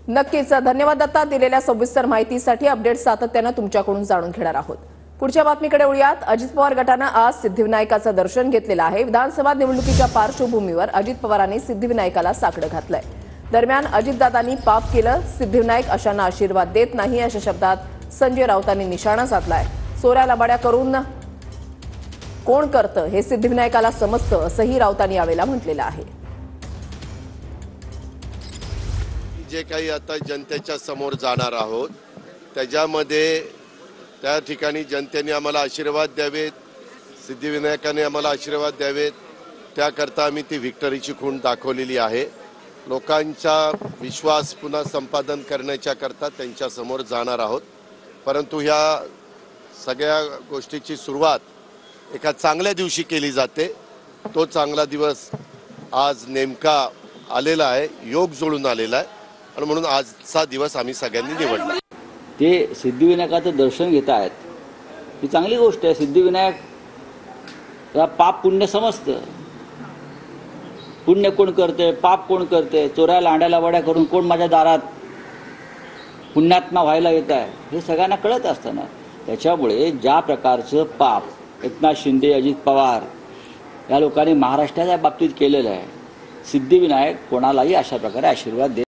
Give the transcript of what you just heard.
नक्कीच धन्यवाद दत्ता. दिलेल्या सविस्तर माहितीसाठी. अपडेट सातत्याने तुमच्याकडून जाणून घेणार आहोत. पुढच्या बातमीकडे वळूयात. अजित पवार गटानं आज सिद्धिविनायकाचं दर्शन घेतलेलं आहे. विधानसभा निवडणुकीच्या पार्श्वभूमीवर अजित पवारांनी सिद्धिविनायकाला साकडं घातलंय. दरम्यान अजितदादांनी पाप केलं, सिद्धिविनायक अशांना आशीर्वाद देत नाही अशा शब्दात संजय राऊतांनी निशाणा साधलाय. चोऱ्या लबाड्या करून कोण करतं हे सिद्धिविनायकाला समजतं असंही राऊतांनी यावेळेला म्हटलेलं आहे. जे काही आता जनतेच्या समोर जाणार आहोत त्याच्यामध्ये त्या ठिकाणी जनतेने आम्हाला आशीर्वाद द्यावेत, सिद्धिविनायकाने आम्हाला आशीर्वाद द्यावेत, त्याकरता आम्ही ती व्हिक्टरीची खूण दाखवलेली आहे. लोकांचा विश्वास पुन्हा संपादन करण्याच्या करता त्यांच्या समोर जाणार आहोत. परंतु ह्या सगळ्या गोष्टीची सुरुवात एका चांगल्या दिवशी केली जाते. तो चांगला दिवस आज नेमका आलेला आहे, योग जुळून आलेला आहे आणि म्हणून आजचा दिवस आम्ही सगळ्यांनी निवडला. ते सिद्धिविनायकाचं दर्शन घेत आहेत ही चांगली गोष्ट आहे. सिद्धिविनायक पाप पुण्य समजतं. पुण्य कोण करते, पाप कोण करते, चोऱ्या लांड्या वड्या करून कोण माझ्या दारात पुण्यात्मा व्हायला येत आहे हे सगळ्यांना कळत असताना त्याच्यामुळे ज्या प्रकारचं पाप एकनाथ शिंदे, अजित पवार या लोकांनी महाराष्ट्राच्या बाबतीत केलेलं आहे, सिद्धिविनायक कोणालाही अशा प्रकारे आशीर्वाद देत